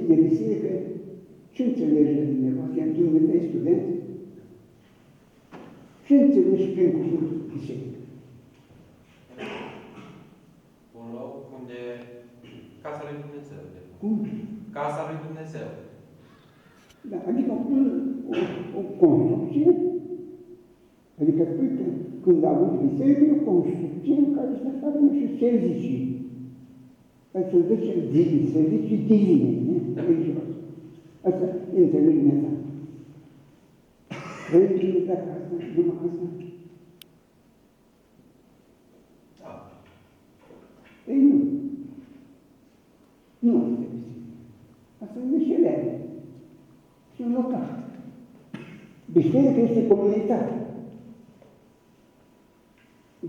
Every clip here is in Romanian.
de biserică, ce înțelege dumneavoastră? Dumneavoastră e student? Ce înțelegi prin cuvântul biserică? Un loc unde... Casa lui Dumnezeu. Cum? Casa lui Dumnezeu. Da, adică o construcție, adică spui că când auzi biserică, e o construcție în care se fac niște servicii. Să zicem servicii divine, religios. Asta e înțelegerea ta. Crezi că dacă asta, numai asta? Da. Ei nu. Nu asta e biserică. Asta e deșelere. Și un local. Biserica este comunitate.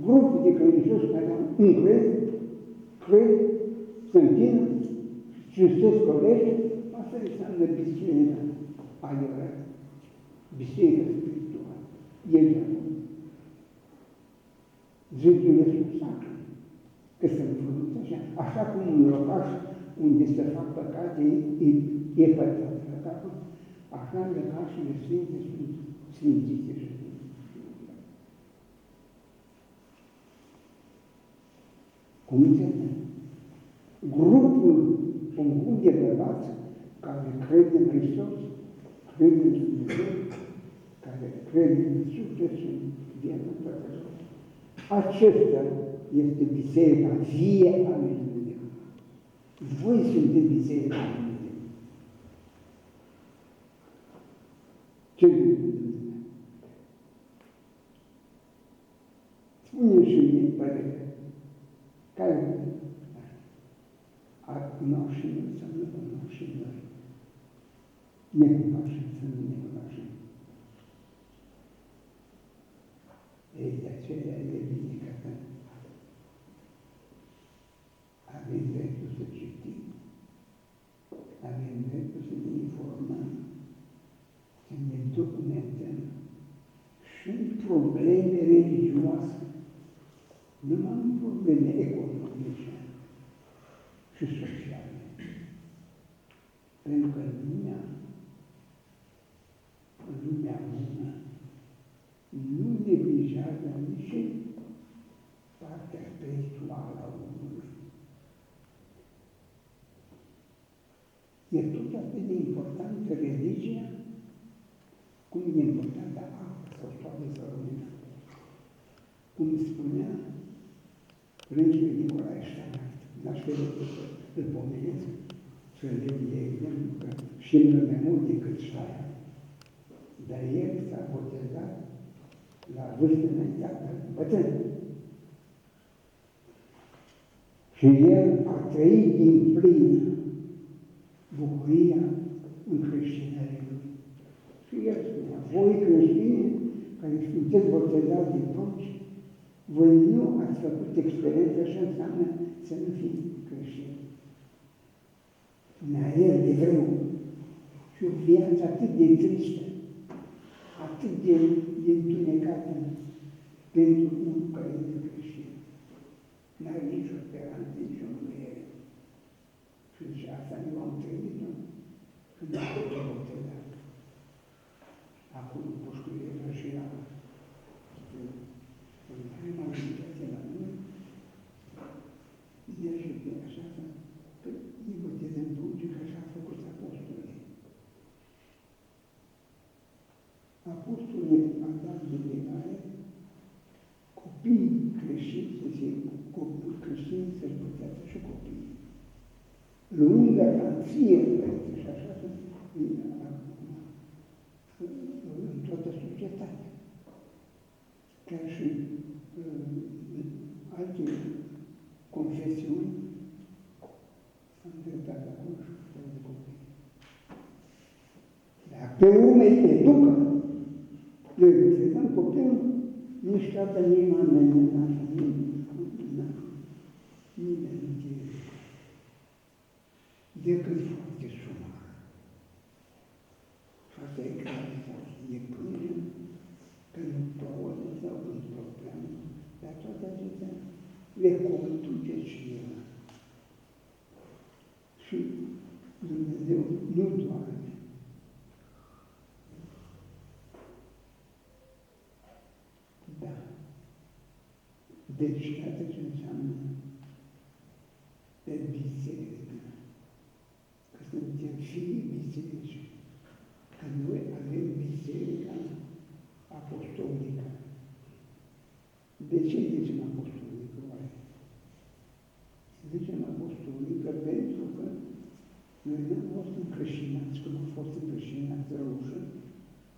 Grupul de credincioși care au cred, se închină, cinstesc colegi, asta înseamnă biserica adevărată. Biserica spirituală. E de acolo. Zidul este sacru. Că se înfruntă așa. Așa cum un locaș unde se fac păcate, e păcat. Așa locașurile sfinte sunt sfințite și cum înțeleg? Grupul, un grup de bărbați care crede în Hristos, crede în Dumnezeu, care crede în sufletul viața toată. Acesta este biserica vie a lui Dumnezeu. Voi sunteți biserica lui Dumnezeu. Ce Dumnezeu? Spune-mi și mie părere. Care a cunoaște înseamnă cunoaște noi. Necunoaște înseamnă necunoaște. Ei, de aceea e bine că avem dreptul să citim, avem dreptul să ne informăm, să ne documentăm și în probleme religioase, numai în probleme economice și sociale. Pentru că lumea bună nu neglijează nici partea spirituală a omului. E tot atât de importantă religia, cum e importantă apa sau toate să rămână. Cum spunea Părintele Nicolae Ștanart, n-aș fi îl pomenesc, să-l iau de exemplu, că știm mai mult decât Șaia. Dar el s-a botezat la vârstă înaintată, bătrân. Și el a trăit din plin bucuria încreștinării lui. Și el spunea, voi creștini, care sunteți botezați din prunci, voi nu ați făcut experiența și înseamnă să nu fii creștini. Spunea el de vreu și o viață atât de tristă, atât de întunecată pentru un părinte creștin. N-are nicio speranță, nicio mângâiere. Și asta nu am trăit-o când am fost botezat. Acum pușcuirea și la în prima meditație la noi, merge pe așa, că ne botezăm dulce, că așa a făcut apostolii. Apostolii a dat delegare copiii creștini să se creștini să-și botează și copiii. Luând garanție, și așa, în toată societatea. Chiar și alte confesiuni s-au îndreptat acolo și de copii. Dar pe urmă îi educă. Eu îi copilul, nici tata, nici mama, nici nasa, nimeni nu te decât foarte sumar. Și asta e gravitate. Ne plângem că nu plouă sau când plouă prea mult. Dar toate acestea le conduce cineva. Și Dumnezeu nu doarme. Da. Deci, iată ce înseamnă biserică. Că suntem fiii bisericii. Că noi avem biserica apostolică. De ce zicem apostolică, oare? Zicem apostolică pentru că noi nu am fost încreștinați, cum am fost încreștinați răușă,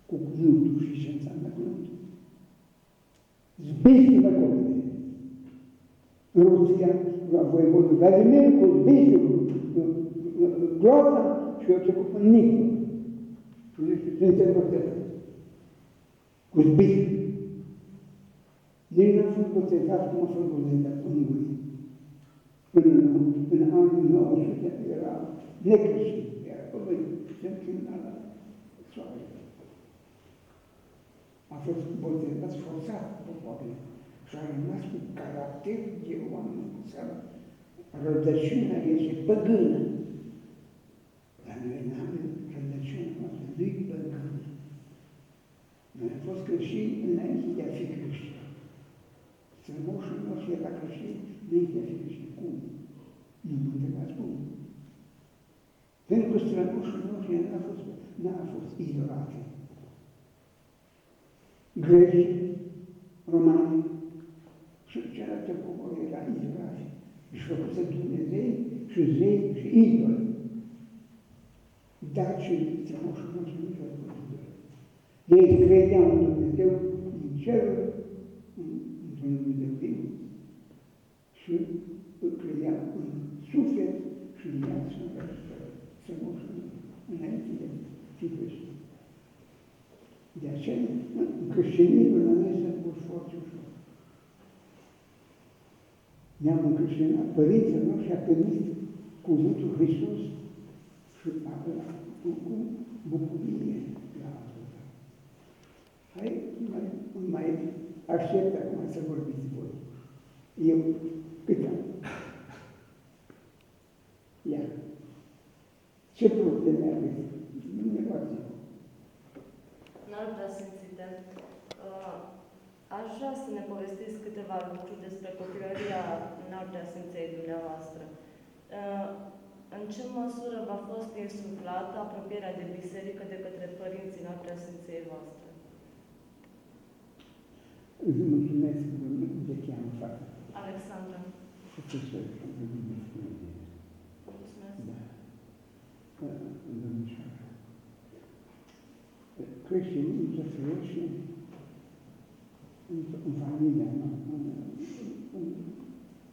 cu cuvântul. Și ce înseamnă cuvântul? Zbiște-vă copii. În Rusia, la voievodul Vladimir, cu zbiște glota și eu trecut în Nicol. Și zice, Sfințele Botezat. Cu zbiște. Nici n-a fost botezat cum a fost botezat în Ungurii. În anul 900 era necreștin, era pământ, se înclina la soare. A fost botezat forțat poporul și a rămas cu caracter de oameni cu seama. Rădăciunea este păgână. Dar noi n-am rădăciunea noastră, nu-i păgână. Noi am fost creștini înainte de a fi creștini. Strămoșul nostru era creștin înainte de a fi creștin. Cum? Nu mă întrebați cum. Pentru că strămoșul nostru n-a fost idolate. Greci, romani și celelalte popoare era idolate. Își făcuse Dumnezei și zei și idoli. Dar și strămoșul nostru nu și-a făcut idoli. Ei credeau în Dumnezeu din cerul, într-un Dumnezeu viu, și îl credeau în suflet și în viață strămoșul înainte de fi creștin. De aceea, creștinismul la noi s-a pus foarte ușor. Ne-am încreștinat, părinții noștri a primit cuvântul Hristos și cu bucurie la ascultat. Hai, mai aștept acum să vorbiți voi. Eu cât am? Ia. Ce probleme aveți? Dumneavoastră. N-ar vrea să incident. Aș vrea să ne povestiți câteva lucruri despre copilăria Înaltea Sfinței dumneavoastră. În ce măsură v-a fost insuflată apropierea de biserică de către părinții Înaltea Sfinței voastre? Îți mulțumesc, de cheamă fata. Alexandra. Mulțumesc. Da. Domnișoara. Creștinii se trăiește în familia noastră,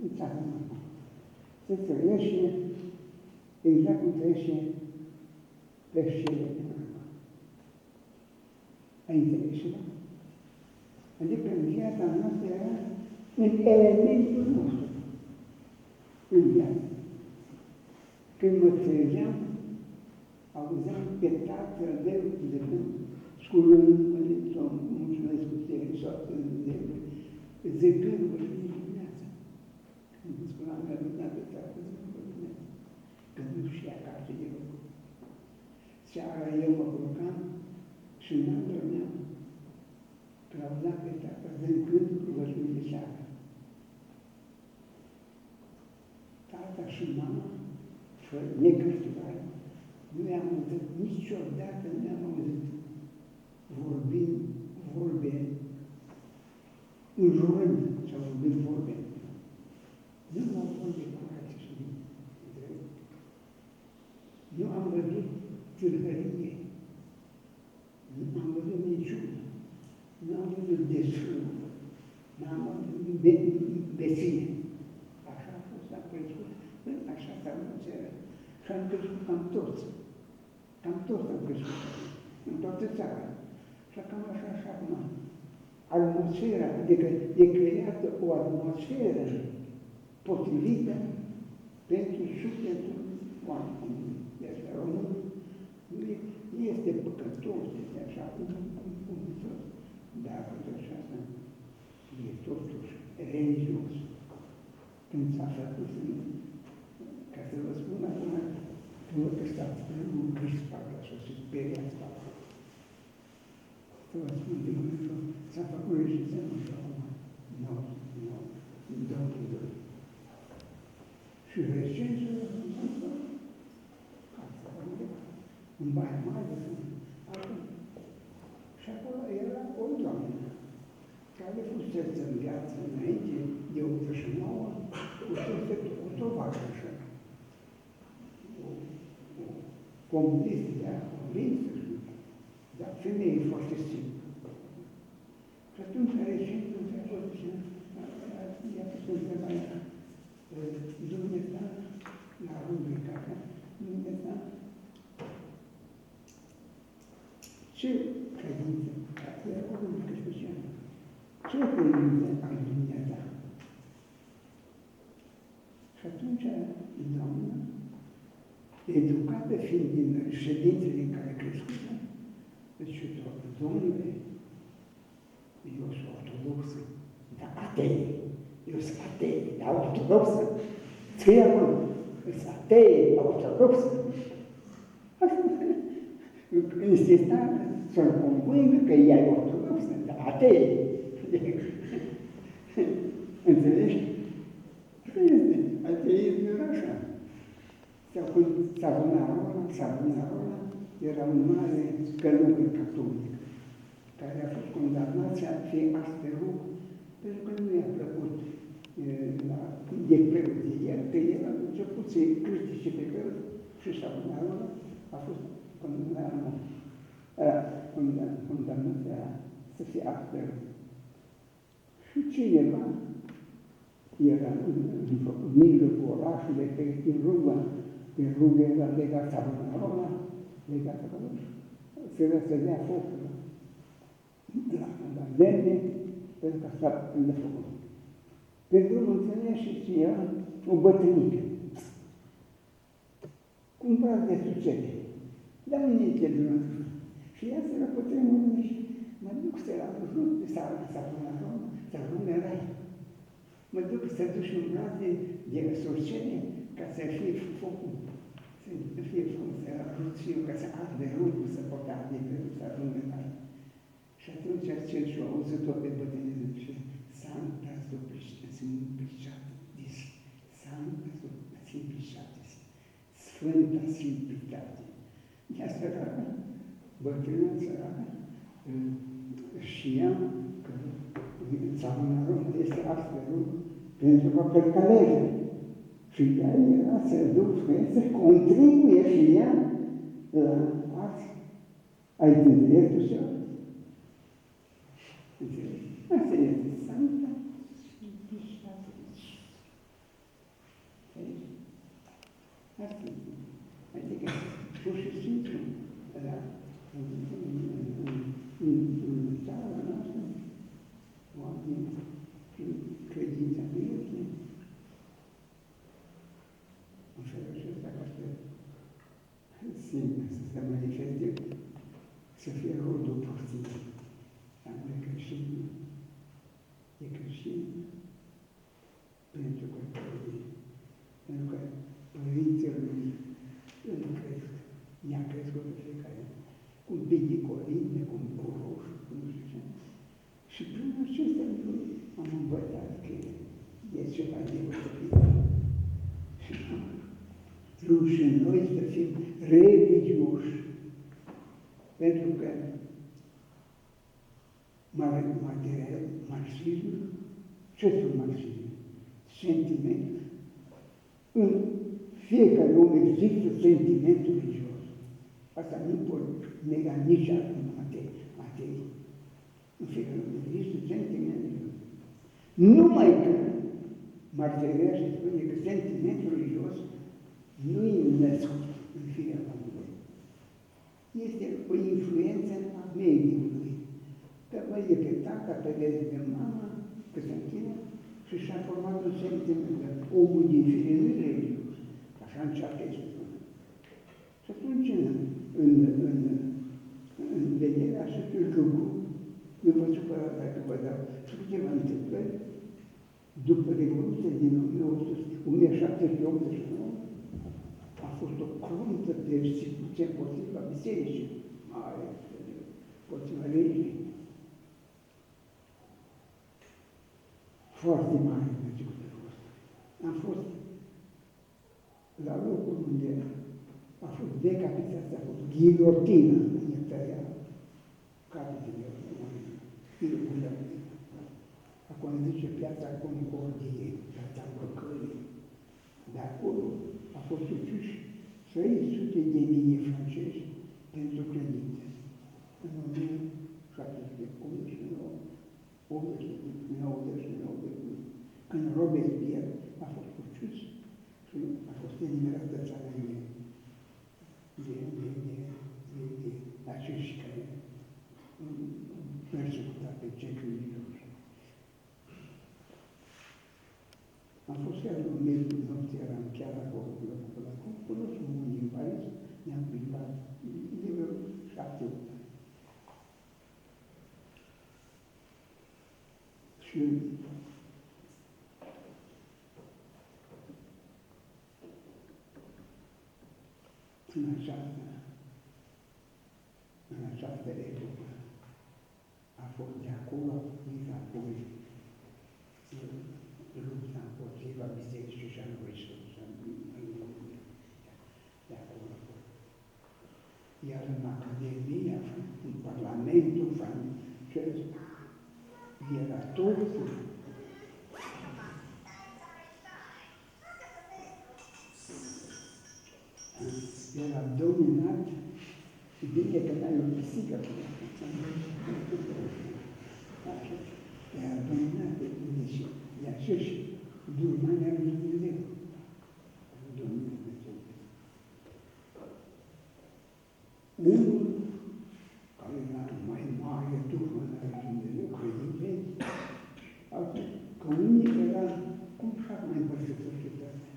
în țara noastră. Se trăiește exact cum trăiește peștele din apă. Ai înțeles ceva? Adică în viața noastră era în elementul nostru. În viață. Când mă trezeam, auzeam pe tatăl meu de când sculând, sau mulțumesc cu tine, sau zicând-vă și din dimineața. Când îmi spuneam, mi-a lumea pe tatăl meu, că nu știa acasă de lucru. Seara eu mă culcam și nu dormeam. Că auzeam pe tatăl zicând rugăciuni de seara. Tata și mama, fără necăsturare, nu i-am auzit, niciodată nu i-am auzit vorbind vorbe, înjurând sau vorbind vorbe. Nu am vorbe curate și drept. Nu am văzut târhărie. Nu am văzut niciună. Nu am văzut desfrână. Nu am văzut besine. Așa a fost, am crescut. Așa s-a înțeles. Și am crescut cam toți. Cam toți am crescut. În toată țara. Și cam așa și acum. Atmosfera, adică e creată o atmosferă potrivită pentru sufletul oamenului. Deci românul nu este păcătos, este așa, cum tot. Dar totuși asta e totuși religios. Când s-a făcut, ca să vă spun acum, că văd că stați un crispat, așa, și speriați acolo. Să vă spun de Dumnezeu, s-a făcut regizorul și acum, nu, 2002. Și recenzul în Baia Mare, și acolo era o doamnă care fusese în viață înainte de 89, fusese o tovarășă, o comunistă de aia convinsă, dar femeie foarte simplă. Și atunci recentul se-a fost și i-a pus întrebarea, Dumnezeu, la rubrica, Dumnezeu, ce credință, era o rubrică specială, ce credință ai Dumnezeu? Și atunci, doamna, educată fiind din ședințele în care crescută, deci, domnule, eu sunt ortodoxă, dar atei, eu sunt atei, dar ortodoxă, scrie acolo, sunt atei, ortodoxă. Insista să-l convingă că ea e ortodoxă, dar atei. Înțelegi? Ateismul era așa. Savonarola era un mare călugăr catolic, care a fost condamnat să fie ars pe rug, pentru că nu i-a plăcut de preot de el, că el a început să-i critique pe preot și Savonarola a fost condamnat să fie ars pe rug. Și cineva era în mijlocul orașului, pe rugă era legat Savonarola, legat acolo, se răsădea focul la lemne, pentru că s-a făcut. Pe drum înțelea și era o bătrânică, cu un braț de sucede. Dar unde e Dumnezeu? Și ea se la pătrânul și mă duc să la jos de Savonarola, să ajung în rai. Mă duc să duci un braț de sucede ca să fie focul, să fie focul, să ajut și eu, ca să arde rugul, să pot arde pe rug, să ajung în rai. Și atunci cel și-o auzit-o pe bătrânul și Santa Simplicitate, Santa Simplicitate, Sfânta Simplitate. Ea săracă, bătrână săracă, știa că Savonarola este ars pe rug pentru că pleca legea. Și ea era să ducă, să contribuie și ea la ars. Ai înțeles tu și-o? Înțelegi? Asta este Santa Simplicitate. Asta este. Adică, pur și simplu, în țara noastră, oamenii, prin credința veche, în felul acesta, ca să se manifeste, să fie rodul purtit. Anume creștinul e creștin pentru că părinții lui îl cresc, i-a crescut pe fiecare, cu un pic de corine, cu un buruș, cu nu știu ce. Și prin acestea lucruri am învățat că e ceva deosebit. Și am rușinoi să fim religioși, pentru că marxismul, ce sunt marxismul? Sentimentul. În fiecare om există sentimentul religios. Asta nu pot nega nici acum atei. În fiecare om există sentimentul religios. Numai că Marțelia se spune că sentimentul religios nu e născut în firea omului. Este o influență a mediului. Că vede pe tata, pe vede pe mama, că se întine și și-a format un sentiment. Omul din fire nu e religios. Așa încearcă să spună. Și atunci, în vederea acestui lucru, nu vă supăra dacă vă dau câteva întâmplări, după Revoluția din 1789, a fost o cruntă persecuție împotriva bisericii mare, împotriva legii. Foarte mare persecuție a fost. Am fost la locul unde a fost decapitație, a fost ghilotină, ne tăia capul de oameni. Acum zice Piața Concordiei, Piața Împăcării. De acolo a fost uciși 300.000 de francezi pentru credință. În 1789, 89, când Robespierre a fost ucis și a fost eliberată țara de acești care persecutat pe cei religioși. Am fost chiar în miezul nopții, eram chiar acolo, până sunt unii din Paris, ne-am plimbat de vreo 7 ani. Și în această epocă a fost de acolo până apoi lupta împotriva bisericii și a lui Hristos de acolo. Iar în Academia, în Parlamentul francez, era totul. Era dominat, bine că n-ai o pisică până era dominat de acești durmani al lui Dumnezeu. Domnul Dumnezeu. Unul care era mai mare duhul al lui Dumnezeu, credințe, altul că unii era cum și-ar mai împărțit societatea.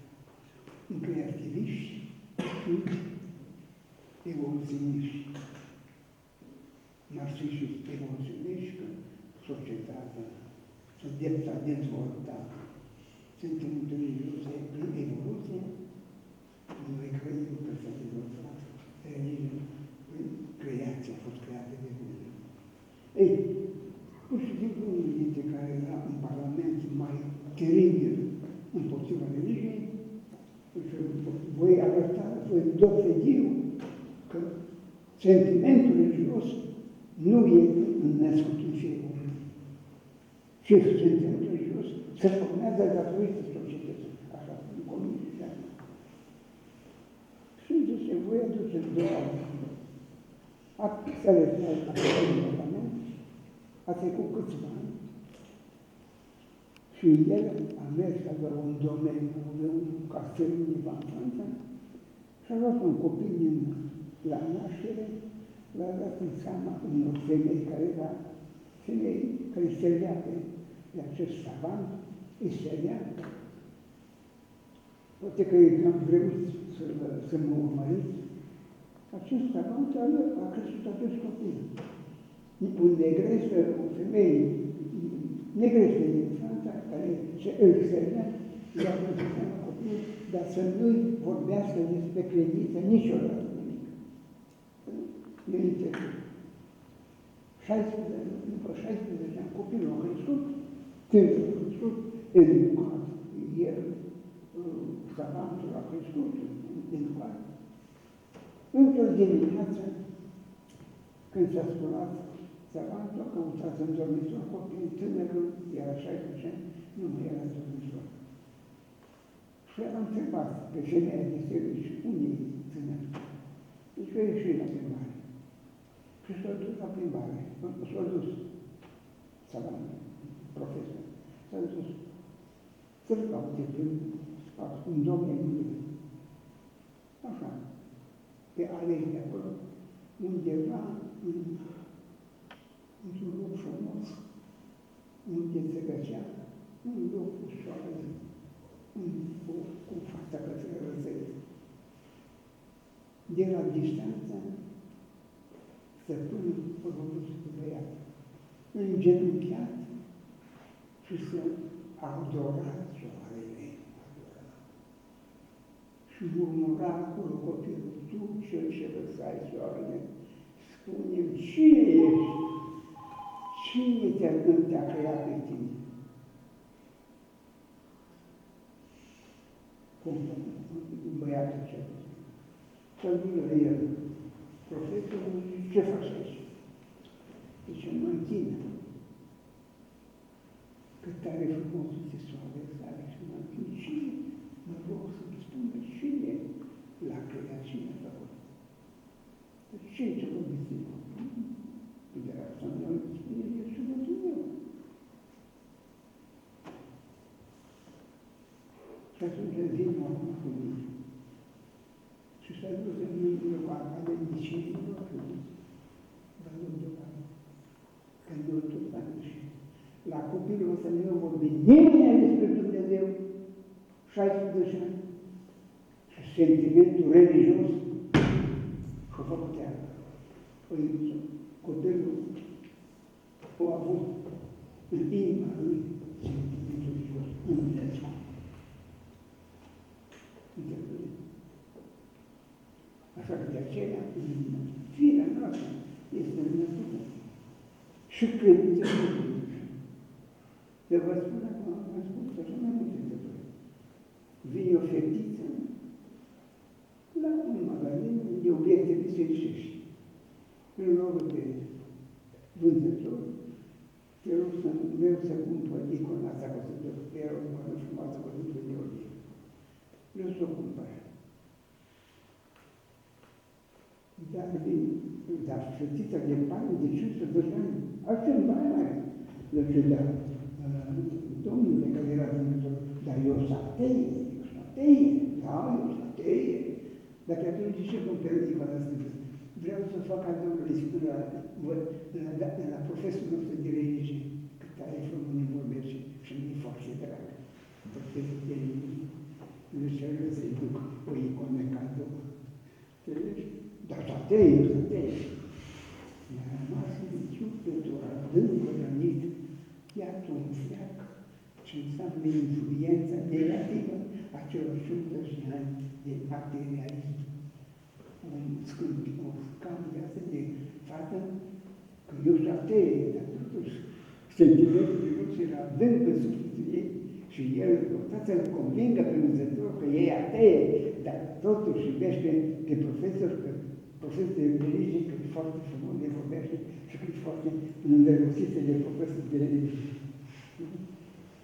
Încă activiști, evoluționiști, marxiști evoluționiști, că societatea s-a dezvoltat, suntem întâlniți prin evoluție, noi credem că s-a dezvoltat religia, creația a fost creată de Dumnezeu. Ei, pur și simplu unul dintre care era în Parlament mai teribil împotriva religiei, voi arăta, voi dovedi că sentimentul religios nu e născut în fiecare om. Și sentimentul religios se formează datorită societății. Așa, în comunitate. Și zice, voi aduceți două altfel. S-a reținut în Parlament, a trecut câțiva ani. Și el a mers la un domeniu, de un castel undeva în Franța, și a luat un copil la naștere, l-a dat în seama unor femei care servea pe acest savant, îi servea. Poate că e cam greu să mă urmăriți. Acest savant a crescut acest copil. Un negresă, o femeie negresă din Franța, care îl servea, i-a crescut un copil, dar să nu-i vorbească despre credință niciodată nimic. Eu înțeleg. După 16 ani, copilul a crescut, tânărul a crescut, educat, el, savantul a crescut, educat. Într-o dimineață, când s-a sculat, savantul a căutat în dormitor, copilul tânărul, era 16 ani, nu mai era în dormitor. Și a întrebat pe femeia de serviciu, unde e tânăr? Deci a ieșit la plimbare. Și s-a dus la plimbare. S-a dus savantul, profesor. S-a dus să-l caute în domeniul. Așa. Pe alei de acolo, undeva într-un loc frumos, unde se găsea un loc cu soare, cu fața către răsărit. De la distanță, stăpânul vorbește cu băiat, îngenunchiat și să adora soarele. Și murmura acolo copilul, tu cel ce lăsai soarele, spune-mi, cine ești? Cine te-a creat pe tine? Băiatul cel. Să vină el. Profesorul zice, ce faci aici? Zice, mă închină. Cât tare frumos este soarele sale și mă închină. Cine? Mă rog să-mi spună cine l-a creat, cine a făcut. Deci ce ce vorbiți din copil? De la asta nu îmi spune, e și Dumnezeu. Și atunci vin acum cu mine. Și s-a dus în mâinile cu academicienii noștri. Dar nu deocamdată. Când eu tot am ieșit. La copilul ăsta nu vorbi nimeni despre Dumnezeu. 16 ani. Și sentimentul religios și-a făcut teară. Păi, copilul a avut în inima lui sentimentul religios în Dumnezeu. Așa că de aceea, firea noastră este născută. Și credința Dumnezeu. De vă spun acum, am spus așa mai multe întâmplări. Vine o fetiță la un magazin unde obiecte bisericești. Îl rog pe vânzător, te rog să-mi vreau să cumpăr icona asta, că era o icoană frumoasă cu Sfântul Gheorghe. Vreau să o cumpăr. Dar fetița de bani de 15 ani, așa în bani are. Zice, da, domnule care era vânzător, dar eu sunt ateie, da, eu sunt ateie. Dacă atunci ce cumpăr icona asta? Vreau să fac cadourile la profesorul nostru de religie, cât tare frumos ne vorbește și mi-e foarte drag. Profesorul de religie, nu știu, eu să-i duc o iconă cadou. Înțelegi? Dar satei, mi-a rămas în sufletul adânc rănit, iată un fleac ce înseamnă influența negativă a celor 50 ani de materialism. Un scam de asta de fată, că eu sunt atee, dar totuși sentimentul de lux era adânc în sufletul ei și el poate să-l convingă pe vânzător că e atee, dar totuși iubește pe profesor, că profesor de religie, că e foarte frumos de vorbește și că e foarte îndrăgostită de profesor de religie.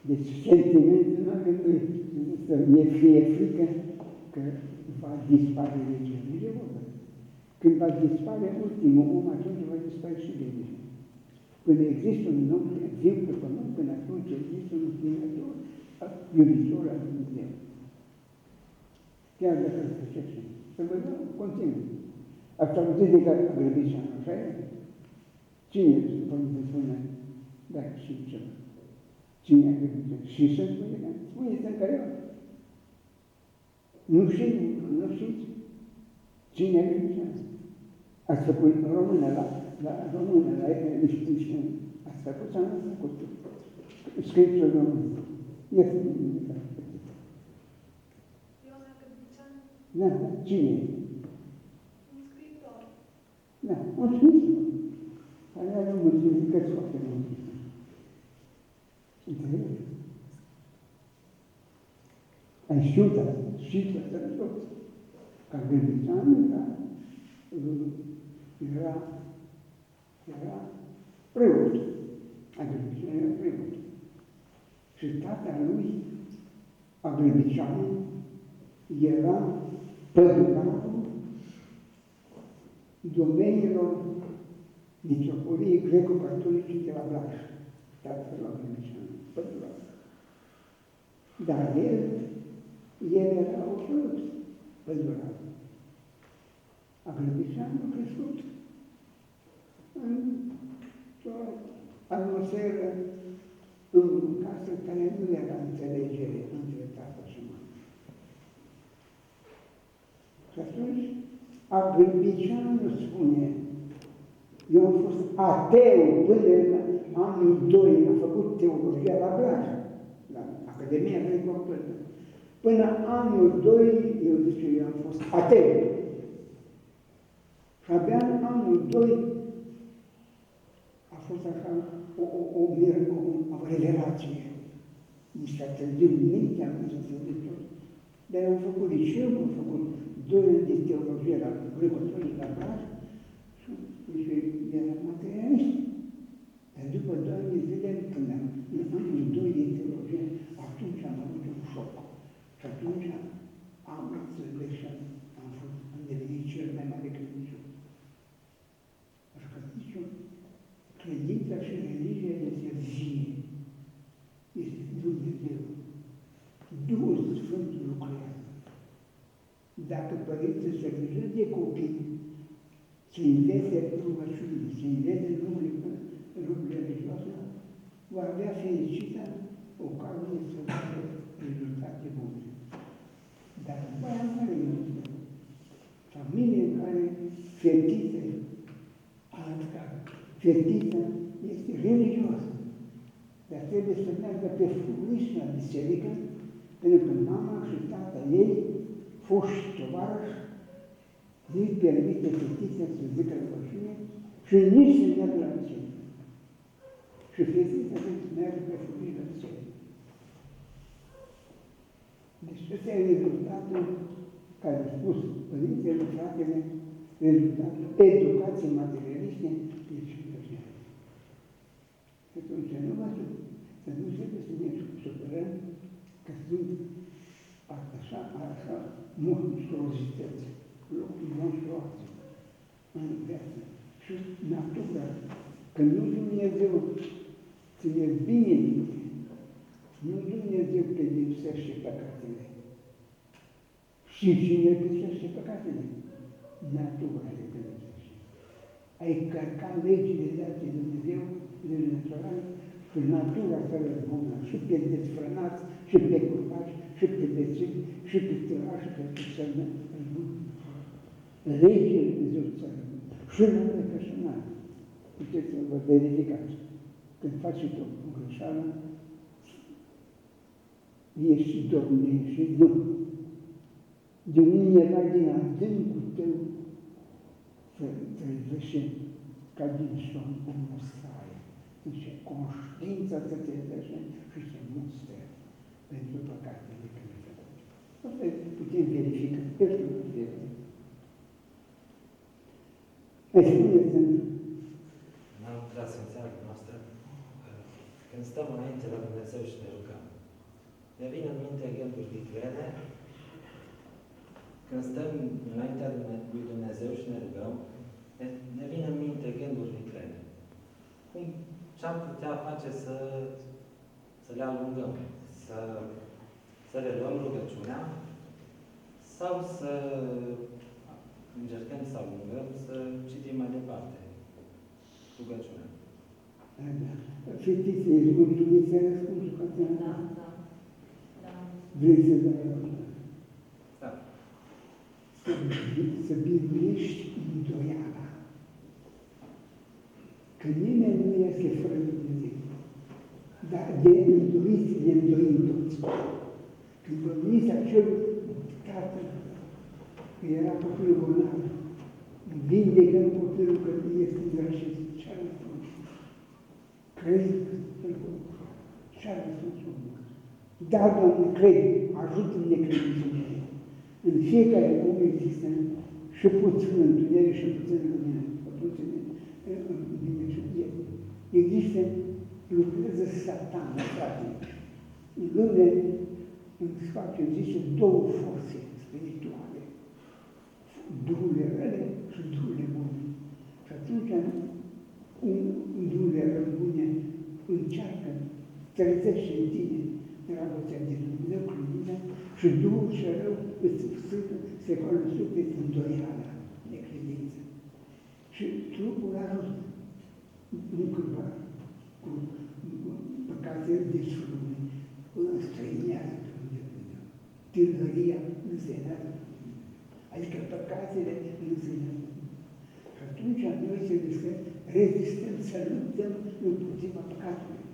Deci sentimentul nostru să ne fie frică că va dispare religia. Nu e vorba. Când va dispare ultimul om, atunci va dispare și religia. Când există un om viu pe pământ, până atunci există un împlinitor, iubitor al Dumnezeu. Chiar dacă îl făcește. Să vă dau, continuu. Ați auzit de care a grăbit și anul, așa e? Cine vă spune? Da, și ce? Cine a grăbit? Și să spune, spuneți în care nu știți cine a grăbit? Ați făcut română la Liechtenstein. Ați făcut sau nu ați făcut? Scriptul român. Ia să nu da, cine e? Un scriitor. Da, un scriitor. Care are o mulțumicăți foarte multe. Înțelegi? Ai știut asta, știți asta de tot. Ca Gâlbițanu, era preot. Agrăbiceanu era preot. Și tata lui, Agrăbiceanu, era pădurarul domeniilor mitropoliei greco-catolice de la Blaj. Tatăl lui Agrăbiceanu, pădurar. Dar el era absolut pădurar. Agrăbiceanu a crescut într-o atmosferă în casă care nu era înțelegere între tată și mamă. Și atunci, Agrăbiceanu spune, eu am fost ateu până în anul 2, am făcut teologia la Blaj, la Academia Greco-Catolică. Până anul 2, eu zice, eu am fost ateu. Și abia în anul 2 a fost așa o revelație. Nici a târziu nimic, am zis să zic tot. Dar eu am făcut liceu, am făcut 2 ani de teologie la Greco-Catolic la Braș și eram materialist. Dar după 2 ani de zile, când am în anul 2 de teologie, atunci am avut un șoc. Și atunci am înțeles și am devenit cel mai mare credincios. Așa că zice, credința și religia este vie. Este Dumnezeu. Duhul Sfânt lucrează. Dacă părinții se grijă de copii, să învețe rugăciunile, să învețe lucrurile religioase, va avea fericită ocazie să vadă rezultate bune. Dar după aia care este familie în care fetița, altă fetița este religioasă, dar trebuie să meargă pe furiș la biserică, pentru că mama și tata ei, foști tovarăși, nu-i permite fetița să zică rugăciune și nici să meargă la biserică. Și fetița trebuie să meargă pe furiș la biserică. Deci ăsta e rezultatul care a spus părintele, fratele, rezultatul educației materialiste de Sfântășeană. Și atunci să nu trebuie să ne supărăm că sunt așa monstruozități, locuri monstruoase în viață. Și natura, că nu Dumnezeu ține bine minte, nu Dumnezeu pedepsește păcatele. Și cine pedepsește păcatele? Natura le pedepsește. Ai călcat legile date de Dumnezeu, legile naturale, și natura fără bună, și pe desfrânați, și pe curvași, și pe dețiți, și pe târași, și pe sărmă. Legile Dumnezeu țară. Și nu e că și n-ai. Puteți să vă verificați. Când faceți o greșeală, ești dormit și nu. De undeva din adâncul tău să trezește ca din somn o mustrare. Deci conștiința să trezește și se mustre pentru păcatele care le faci. Asta putem verifica personal viața. Mai spuneți-mi. N-am tras în țara noastră, când stăm înainte la Dumnezeu și ne rugăm, ne vin în minte gânduri viclene. Când stăm înaintea lui Dumnezeu și ne rugăm, ne vin în minte gânduri viclene. Ce-am putea face să le alungăm? Să le luăm rugăciunea sau să încercăm să alungăm, să citim mai departe rugăciunea. Fetițe, ești mulțumit să ai răspunsul ca Da. Vrei să dai Da. să biruiești îndoiala. Că nimeni nu este fără Dumnezeu. Dar de îndoiți ne îndoim toți. Când vorbiți acel tată, că era copilul bolnav, vindecăm copilul că este îndrășit. Ce-a răspuns? Crezi că ce-a răspuns? Da, Doamne, cred, ajută-mi necredințul mele. În fiecare om există și puțin întuneric și puțin lumină. Există, lucrează satana, frate. În lume, în spațiu, există două forțe spirituale. Duhurile rele și duhurile bune. Și atunci, duhurile rele bune încearcă, trezește în tine dragostea de Dumnezeu, credința, și Duhul și rău îți se folosește îndoiala, necredință. Și trupul ajută, nu cândva, cu păcatele desfrâne, înstrăinează pe Dumnezeu. Tânăria însenează pe Dumnezeu. Adică păcatele însenează. Și atunci noi trebuie să rezistăm, să luptăm împotriva păcatului,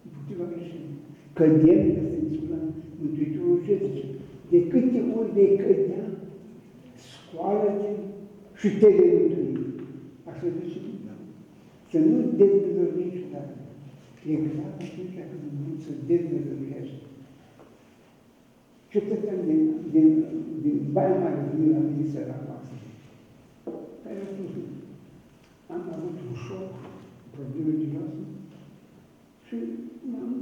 împotriva greșelii. Cădem, că se discutăm, Mântuitorul ce zice? De câte ori vei cădea, scoală-te și te vei mântui. Așa zice Dumnezeu. Să nu dezvăluiești niciodată. Exact atunci când nu se dezvăluiește. Cetățean din Baia Mare, din la Ministera noastră, care a spus, am avut un șoc, probleme religioase, și m-am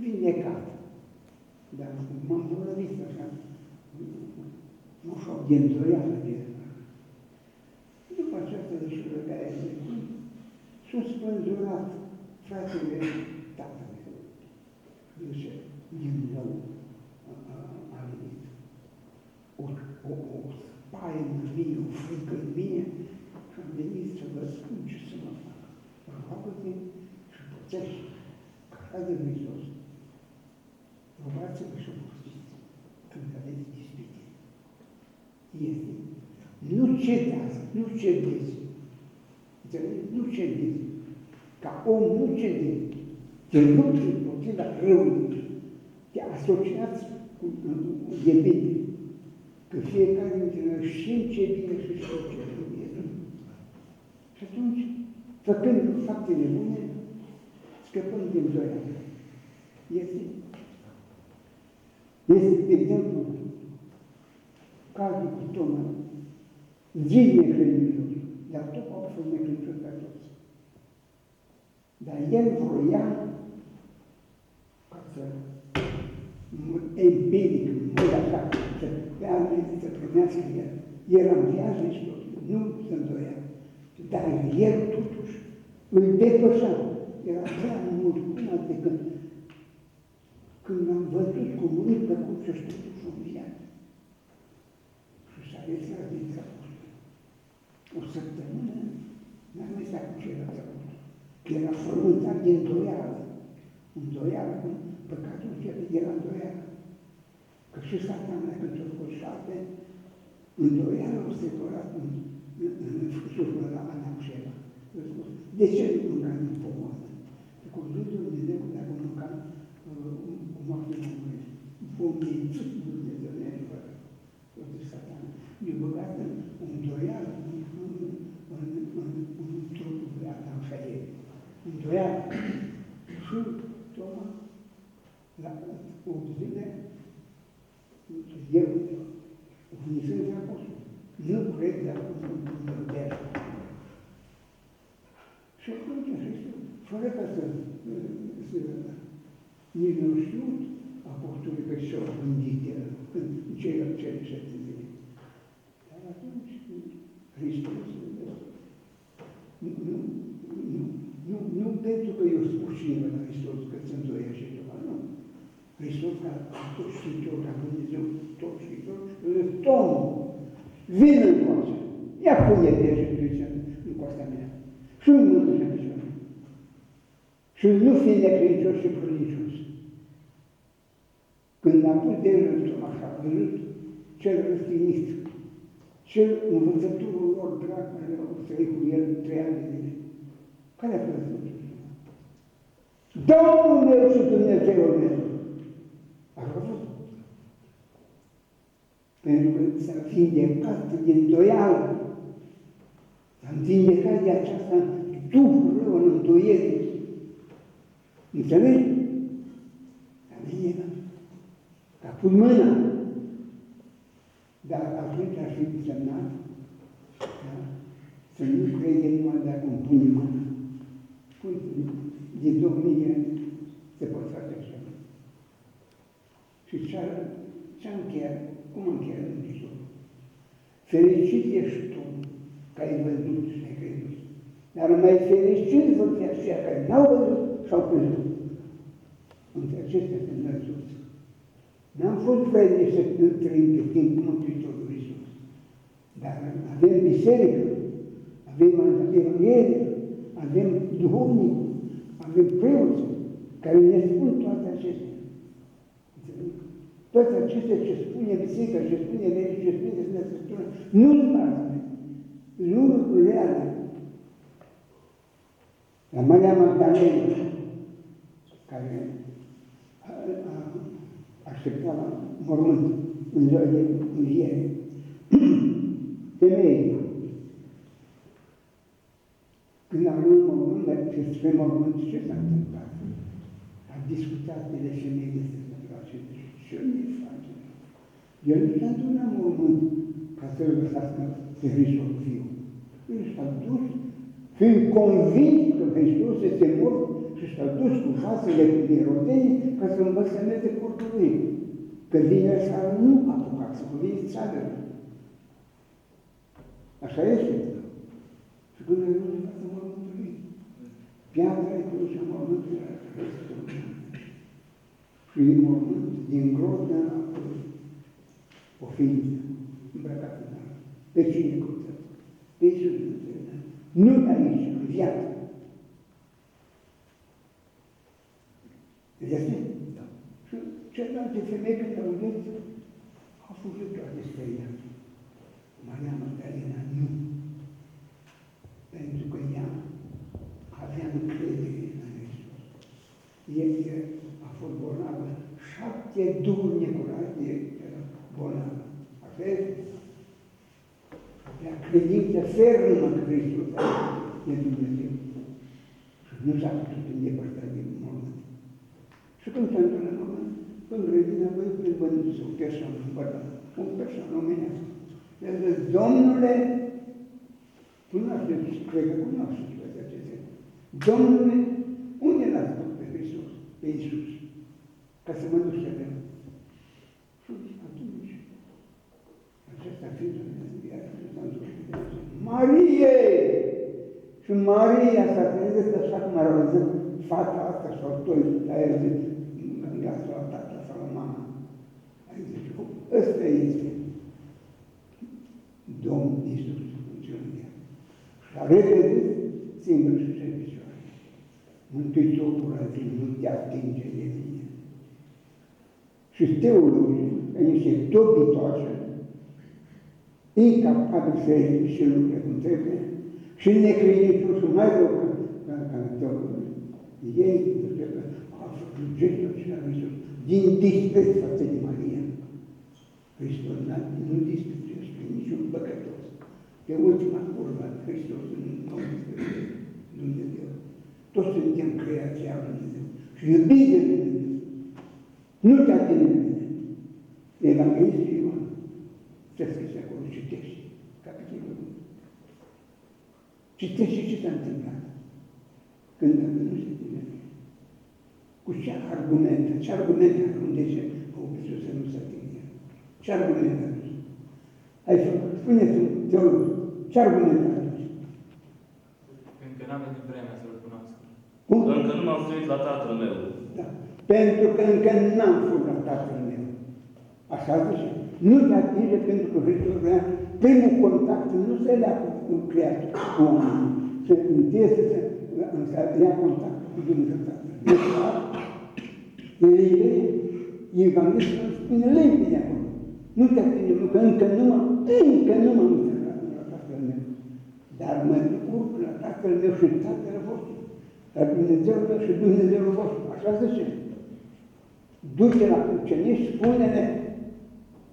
vindecat. Dar m-am bolnăvit așa, nu știu, de îndoială de asta. După această desfăgare de cui, s-a spânzurat fratele tatălui. Zice, din nou a venit. O spaimă în mine, o frică în mine, și am venit să vă spun ce să mă fac. Roagă-te și pățește, ca așa de Hristos. Rugați-vă și postiți când aveți ispite. Este. Nu cedați, nu cedeți. Înțelegeți? Nu cedeți. Ca om nu cedeți. Te lupți împotriva răului. Te asociați cu de bine. Că fiecare dintre noi știm ce bine și știm ce rău este. Și atunci, făcând faptele bune, scăpăm din îndoială. Este, de exemplu, cazul cu Toma, zid necredincios, dar tot au fost necredincios pe toți. Dar el vroia ca să empiric, mult așa, să primească el. El în viață și tot, nu se îndoia. Dar el totuși îl depășea. Era prea mult până de când l-am văzut cu murit pe cruce și totuși în viață. Și s-a retras din apostol. O săptămână n-am mai stat cu ceilalți apostoli. Că era frământat de îndoială. Îndoială, păcatul cel era îndoială. Că și Satana, când s-a făcut 7, îndoială o strecurat în suflul la Anaușeva. De ce nu mâncam în pomoană? Că cuvântul Dumnezeu, dacă mâncam cu moarte în mâine, vom mințit Dumnezeu neadevărat. Toată Satana. Ne-a băgat în îndoială în trupul de Anaușeva. Îndoială. Și Toma, la 8 zile, eu, unicând apostol, nu cred de acum în modern. Și atunci, fără ca să nici nu știut apostolii că și-au gândit el în cele 7 zile. Dar atunci, Hristos, nu pentru că eu spun cineva la Hristos că se îndoiește ceva, nu. Hristos, ca tot știitor, ca Dumnezeu, tot știitor, îl Tomul, vină în coață, ia pune degetul în coasta mea și nu mă duce picioare. Și nu fi necredincios și credincios. Când am pus degetul așa, văzut cel răstinit, cel învățătorul lor drag care au trăit cu el 3 ani de zile. Care a fost Sfântul? Domnul meu și Dumnezeul meu. A văzut? Pentru că s-a vindecat din îndoială. S-a vindecat de aceasta Duhul rău în îndoiere. Înțelegi? A vindecat. A pus mâna. Dar atunci ar fi semnat, da? Să nu crede numai dacă îmi pune mâna. De 2000 de ani se poate face așa. Și ce-am încheiat? Cum am încheiat în Hristos? Fericit ești tu că ai văzut și ai crezut. Dar mai fericit vor fi aceia care n-au văzut și au crezut. Între acestea se înălțut. N-am fost vrednici să trăim pe timpul Mântuitorului Iisus. Dar avem biserică, avem Evanghelie, avem duhovnic, avem preoți care ne spun toate acestea. Toate acestea ce spune biserica, ce spune legea, ce spune Sfânta Scriptură, nu sunt bazme, nu lucruri reale. La Maria Magdalena, care aștepta la mormânt, în ziua de înviere. Femeia, când am luat mormânt, spre mormânt, ce s-a întâmplat? A discutat de femei despre acest ce ne face. El nu s-a dus la mormânt ca să-l lăsați pe Hristos viu. El s-a dus, fiind convins că Hristos este mort și s-a dus cu vasele cu mirodenii ca să învățăneze corpul lui. Că vinerea seara nu apucați, că vine țară. Așa este. Și când a ajuns în fața mormântului, piatra e pusă în mormântul ăla, și din mormânt, din groznă, o ființă îmbrăcată în altă. Pe cine căută? Pe Iisus Dumnezeu. Nu aici, în viață. Vedeți? Da. Și celelalte femei, când au văzut, au fugit toate spre ea. Maria Magdalena nu. Pentru că ea avea încredere în Hristos. Ea a fost bolnavă, 7 duhuri necurate era bolnavă. Așa este? Avea credință fermă că Hristos e Dumnezeu. Și nu s-a putut îndepărta din mormânt. Și când s-a întors la mormânt, în grădina voi plâmbându-se o persoană, o persoană omenească. I-a zis, Domnule, cunoașteți, cred că cunoașteți toate acestea. Domnule, unde l-ați pus pe Hristos, pe Iisus, ca să mă duc să vedem? Și atunci, acesta fiind înviat, s-a dus Marie! Și Maria s-a trezit așa cum a văzut fata asta sau toi, dar el zice, în glasul la tata sau la mama. Ai zice, ăsta este Domnul Iisus în ziua de azi. Și a repede, singur și se picioare. Mântuitorul a zis, nu te atinge de mine. Și teologii, ca niște dobitoase, incapabili să explice lucrurile cum trebuie, și necredincioși mai rău ca teologii. Ei, au făcut gestul acela lui Iisus, din dispreț față de Maria. Hristos nu disprețuiește pe niciun păcătos. Pe ultima curvă, Hristos nu disprețuiește Dumnezeu. Toți suntem creația lui Dumnezeu și iubiți de Dumnezeu. Nu te atinge de mine. Evanghelistul Ioan, ce scrie acolo, citește, capitolul 1. Citește ce s-a întâmplat când a venit și tine. Cu ce argumente a unde ce au Iisus să nu se atingă? Ce argumente a dus? Ai făcut, spuneți-mi, teolog, ce argumente a dus? Încă n-am venit vremea să-L cunosc. Cum? Încă nu m-am strâns la Tatăl meu. Da. Pentru că încă n-am fost la Tatăl meu. Așa zice. Nu te atinge pentru că Hristos vrea primul contact, nu se lea cu creatul, cu oamenii. Se întâie să ia contact cu Dumnezeu Tatăl. Evanghelistul spune limpede acolo. Nu te atinge, că încă nu m-am întâlnit la Tatăl meu. Dar mă duc la Tatăl meu și Tatăl vostru. La Dumnezeul meu și Dumnezeul vostru. Așa zice. Du-te la ucenici, spune-le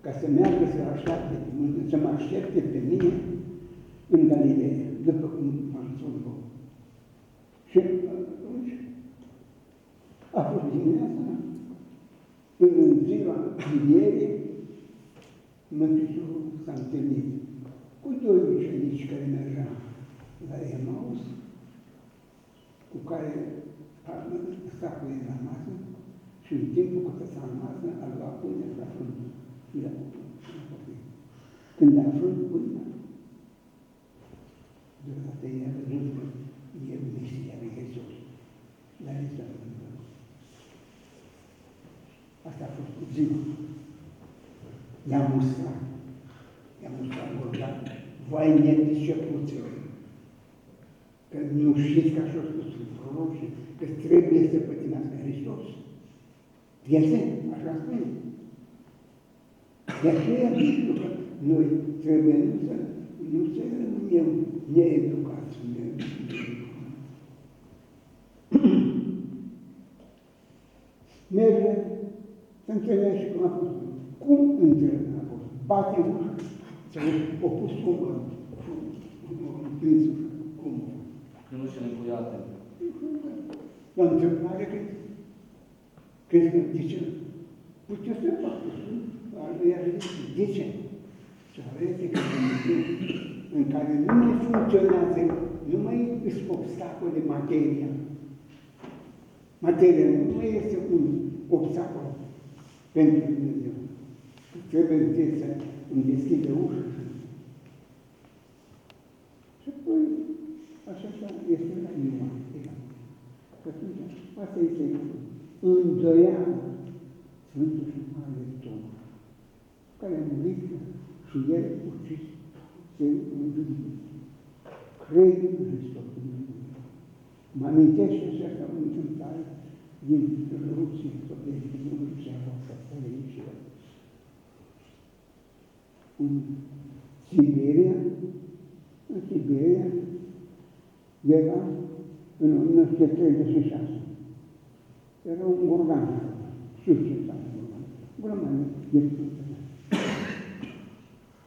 ca să meargă să aștepte, să mă aștepte pe mine în Galileea, după cum m-am spus vouă. Și atunci a fost dimineața, în ziua învierii, Mântuitorul s-a întâlnit cu 2 ucenici care mergeau la Emaus, cu care sta cu ei la masă și în timpul cât s-a în masă, a luat pâine și a frânt. Când a frânt pâinea, deodată i-a văzut că e Mesia lui Hristos. Dar el s-a întâmplat. Asta a fost cu ziua. I-a mustrat Golgota. Vai nepricepuților, că nu știți că așa a spus prorocii, că trebuie să pătimească Hristos. Este? Așa spune. De aceea zic că noi trebuie nu să rămânem needucați. Merge să întâlnește cum a fost. Cum întâlnește? bate ușa, s-a opus cum prins ușa, cum. Că nu știu încuiate. La întâmplare, crezi că, de ce? Puteți să facă, iar de ce? Și aveți că în care nu mai funcționează, nu mai sunt obstacole materia. Materia nu mai este un obstacol pentru Dumnezeu. Trebuie să îmi deschide ușa. Și apoi, așa este la inima. Că atunci, asta este îndoială Sfântul și Mare Tom, care a murit și el ucis, se învie. Cred în Hristos. Mă amintește și asta o întâmplare din Rusia, Sovietic, din Rusia, să și el. În Siberia era în 1936. Era un organ, știu ce înseamnă organ, grămadă de fructe.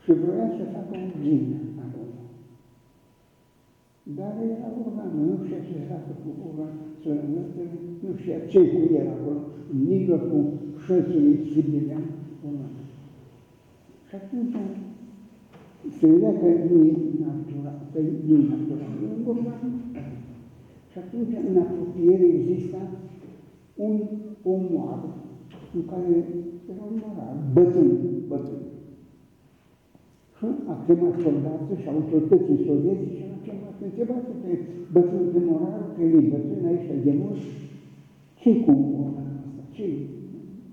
Și vroia să facă o zină acolo. Dar era organul, nu știa ce se facă cu organ, nu știa ce cu el acolo, în mijlocul șățului siberian, organ. Și atunci se vedea că nu e natural, că nu e natural, e un organ. Și atunci, în apropiere, exista o moară în care era un morar, bătrân. Și a chemat soldații și autorității sovietice și a chemat, întrebați pe bătrân, pe morarul, că e bătrân aici de mult, ce-i cu morarul ăsta? Ce-i?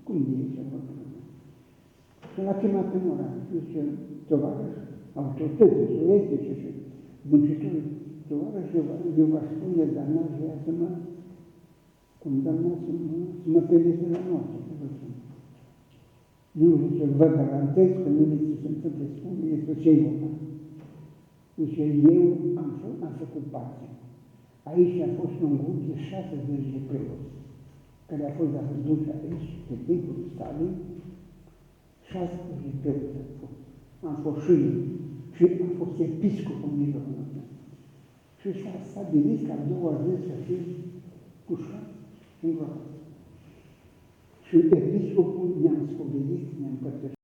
Cum e ce bătrân? Și l-a chemat pe morar. Și zice, tovarăș, autorității sovietice și muncitorii, tovarăș, eu v-aș spune, dar n-aș vrea să mă condamnați să mă pedepse la moarte. Nu, zice, vă garantez că nu ce se întâmplă, spune, este ce-i urmă. Zice, eu am făcut parte. Aici a fost un grup de 60 de preoți, care a fost aduși aici, pe timpul Stalin, 16 preoți au fost. Am fost și eu. Și am fost episcopul în mijlocul ăsta. Și s-a stabilit ca 2 zi să fie pușcat în groapă. Și episcopul ne-am spovedit, ne-am părtășit.